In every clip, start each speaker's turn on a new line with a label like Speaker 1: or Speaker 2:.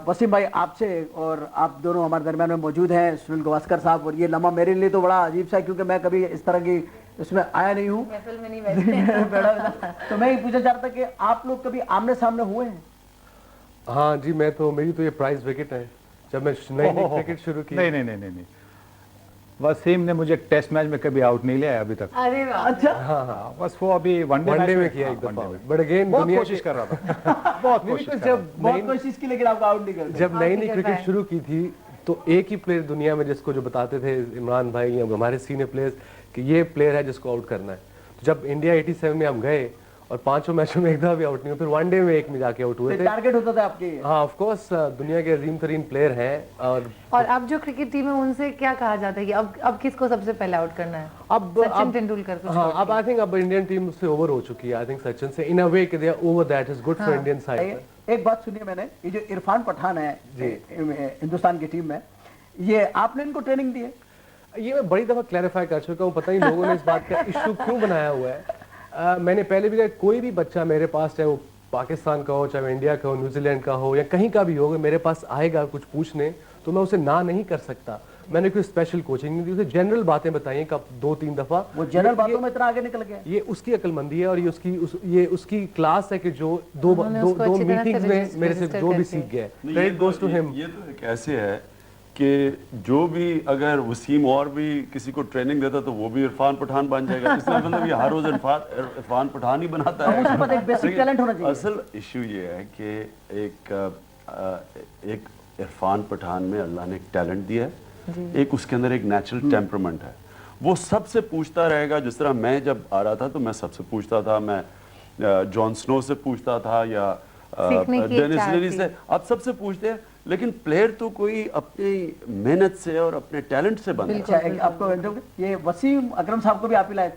Speaker 1: वसीम भाई आपसे, और आप दोनों हमारे दरमियान में मौजूद हैं, सुनील गावस्कर साहब, और ये लम्हा मेरे लिए तो बड़ा अजीब सा है क्योंकि मैं कभी इस तरह की इसमें आया नहीं हूँ। तो मैं ये पूछना चाहता था कि आप लोग कभी आमने सामने हुए हैं?
Speaker 2: हाँ जी, मेरी तो ये प्राइज विकेट है जब मैं नई क्रिकेट शुरू की।
Speaker 3: नहीं, वसीम ने मुझे टेस्ट मैच में कभी आउट नहीं लिया अभी तक।
Speaker 4: अरे वाह।
Speaker 1: अच्छा।
Speaker 3: हाँ, बस वो अभी वनडे
Speaker 2: में किया एक दफा, बट अगेन
Speaker 3: बहुत कोशिश कर रहा था। बहुत
Speaker 1: कोशिश की, लेकिन आपको आउट नहीं कर।
Speaker 2: जब नई क्रिकेट शुरू की थी तो एक ही प्लेयर दुनिया में जिसको जो बताते थे इमरान भाई या हमारे सीनियर प्लेयर्स कि ये प्लेयर है जिसको आउट करना है। तो जब इंडिया 87 में हम गए और 5 मैचों में एक दफा भी आउट नहीं हुए, फिर वनडे में एक में जाके आउट हुए थे।
Speaker 1: टारगेट होता था आपके?
Speaker 2: हाँ, ऑफ कोर्स दुनिया के अजीम तरीन प्लेयर हैं।
Speaker 4: और अब जो क्रिकेट टीम है उनसे क्या कहा जाता है कि अब किसको सबसे पहले आउट करना है?
Speaker 2: अब
Speaker 4: सचिन तेंदुलकर को।
Speaker 2: हाँ, अब आई थिंक अब इंडियन टीम से ओवर हो चुकी है। आई थिंक सचिन से इन अ वे कि they are over, that is good for Indian side.
Speaker 1: एक बात सुनिए, मैंने ये जो इरफान पठान है हिंदुस्तान की टीम में, ये आपने इनको ट्रेनिंग दी है?
Speaker 2: ये मैं बड़ी दफा क्लैरिफाई कर चुका हूँ, पता नहीं लोगों ने इस बात का इशू क्यों बनाया हुआ है। मैंने पहले भी कहा कोई भी बच्चा मेरे पास, चाहे वो पाकिस्तान का हो, चाहे इंडिया का हो, न्यूजीलैंड का हो या कहीं का भी हो, मेरे पास आएगा कुछ पूछने तो मैं उसे ना नहीं कर सकता। मैंने कोई स्पेशल कोचिंग नहीं दी, उसे जनरल बातें बताई कब 2-3 दफा।
Speaker 1: वो जनरल बातों में इतना आगे निकल गया।
Speaker 2: ये उसकी अक्लमंदी है और ये उसकी क्लास है कि जो दो मीटिंग्स में मेरे से जो भी सीख गए, क्रेडिट गोज टू हिम।
Speaker 5: ये तो कैसे है कि जो भी अगर वसीम और भी किसी को ट्रेनिंग देता तो वो भी इरफान पठान बन जाएगा। इसलिए मतलब ये हर रोज इरफान पठान ही बनाता है।
Speaker 1: उसके पास एक बेसिक टैलेंट होना चाहिए।
Speaker 5: असल इशू ये है कि एक इरफान पठान में अल्लाह ने एक टैलेंट दिया है, एक उसके अंदर एक नेचुरल टेम्परामेंट है। वो सबसे पूछता रहेगा। जिस तरह मैं जब आ रहा था तो मैं सबसे पूछता था, मैं जॉन स्नो से पूछता था या डेनिस लिली से, अब सबसे पूछते हैं। लेकिन प्लेयर तो कोई अपनी मेहनत से और अपने टैलेंट से बनता है।
Speaker 1: आपको ये वसीम अकरम साहब को भी आप ही लाए थे?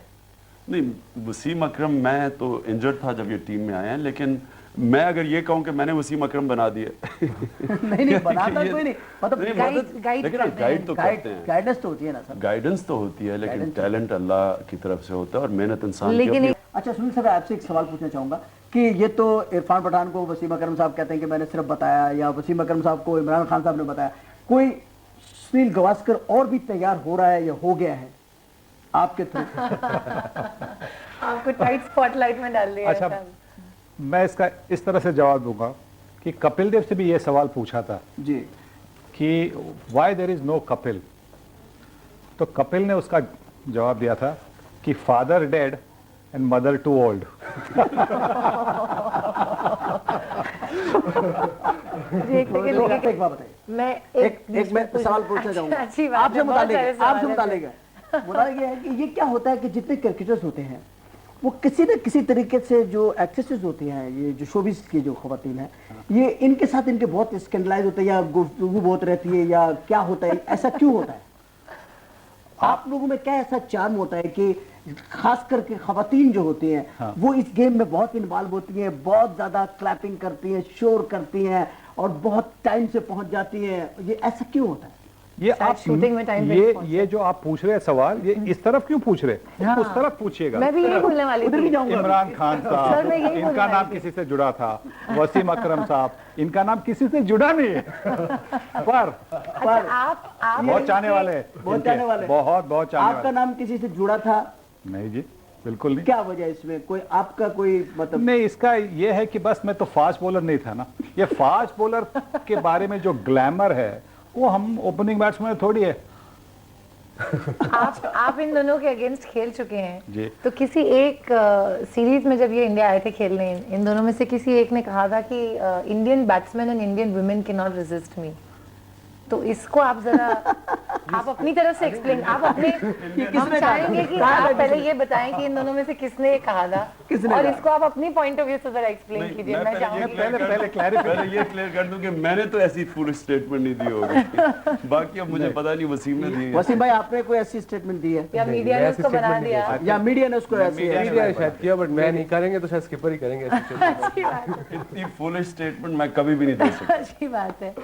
Speaker 5: नहीं, वसीम अकरम मैं तो इंजर्ड था जब ये टीम में आए हैं, लेकिन मैं अगर ये कहूं कि मैंने वसीम अकरम बना दिए
Speaker 1: नहीं बनाता कोई नहीं, मतलब
Speaker 5: गाइड तो करते हैं,
Speaker 1: गाइडेंस तो होती है ना सर।
Speaker 5: गाइडेंस तो होती है, लेकिन टैलेंट अल्लाह की तरफ से होता है और मेहनत इंसान
Speaker 4: लेकिन
Speaker 1: अच्छा सुनील साहब, आपसे एक सवाल पूछना चाहूंगा कि ये तो इरफान पठान को वसीम अकरम साहब कहते हैं कि मैंने सिर्फ बताया, या वसीम अकरम साहब को इमरान खान साहब ने बताया, कोई सुनील गावस्कर और भी तैयार हो रहा है या हो गया है आपके थ्रू?
Speaker 4: आपको टाइट स्पॉटलाइट में डाल दिया।
Speaker 3: अच्छा, मैं इसका इस तरह से जवाब दूंगा कि कपिल देव से भी ये सवाल पूछा था
Speaker 1: जी
Speaker 3: कि why there is no Kapil, तो कपिल ने उसका जवाब दिया था कि father dead and mother too old.
Speaker 1: मैं एक सवाल पूछना चाहूंगा आपसे मुतालिक है कि ये क्या होता है कि जितने क्रिकेटर्स होते हैं वो किसी न किसी तरीके से जो एक्ट्रेसेस होती हैं, ये जो शोबिस की जो खवातीन है, ये इनके साथ इनके बहुत स्कैंडलाइज होते हैं या गुफ्तगू बहुत रहती है या क्या होता है, ऐसा क्यों होता है? आप लोगों में क्या ऐसा चार्म होता है कि खास करके खवातीन जो होती हैं वो इस गेम में बहुत इन्वॉल्व होती हैं, बहुत ज्यादा क्लैपिंग करती हैं, शोर करती हैं और बहुत टाइम से पहुंच जाती हैं, ये ऐसा क्यों होता है?
Speaker 3: ये आप शूटिंग में टाइम ये जो आप पूछ रहे हैं सवाल, ये इस तरफ क्यों पूछ रहे हैं? उस तरफ पूछिएगा।
Speaker 4: मैं भी यही बोलने वाली थी।
Speaker 3: इमरान खान साहब, इनका नाम किसी से जुड़ा था। वसीम अकरम साहब, इनका नाम किसी से जुड़ा नहीं है। पर
Speaker 4: आप
Speaker 3: बहुत चाहने वाले, बहुत चाहने वाले, बहुत चाहने वाले।
Speaker 1: आपका नाम किसी से जुड़ा था?
Speaker 3: नहीं जी, बिल्कुल नहीं।
Speaker 1: क्या वजह इसमें? कोई आपका कोई मतलब
Speaker 3: नहीं, इसका ये है कि बस मैं तो फास्ट बॉलर नहीं था ना। ये फास्ट बॉलर के बारे में जो ग्लैमर है वो हम ओपनिंग बैट्समैन थोड़ी है।
Speaker 4: आप इन दोनों के अगेंस्ट खेल चुके हैं
Speaker 3: जी।
Speaker 4: तो किसी एक सीरीज में जब ये इंडिया आए थे खेलने, इन दोनों में से किसी एक ने कहा था कि Indian batsman and Indian women can not resist me. तो इसको आप जरा आप अपनी तरफ से एक्सप्लेन, आप अपने हम चाहेंगे कि आप पहले ये बताएं कि इन दोनों में से किसने ये कहा था और इसको आप अपनी पॉइंट ऑफ व्यू से जरा एक्सप्लेन कीजिए। मैं चाहूंगी
Speaker 5: पहले ये क्लियर कर दूं कि मैंने तो ऐसी फुल स्टेटमेंट नहीं दी होगी। बाकी अब मुझे पता नहीं वसीम ने दी है।
Speaker 1: वसीम भाई आपने कोई ऐसी स्टेटमेंट दी है
Speaker 4: या मीडिया ने उसको बना दिया
Speaker 1: या मीडिया ने उसको ऐसी
Speaker 2: शायद किया, बट मैं नहीं करेंगे तो शायद स्किपर ही करेंगे।
Speaker 4: अच्छी बात है,
Speaker 5: इतनी फुल स्टेटमेंट मैं कभी भी नहीं दे सकता।
Speaker 4: अच्छी बात है।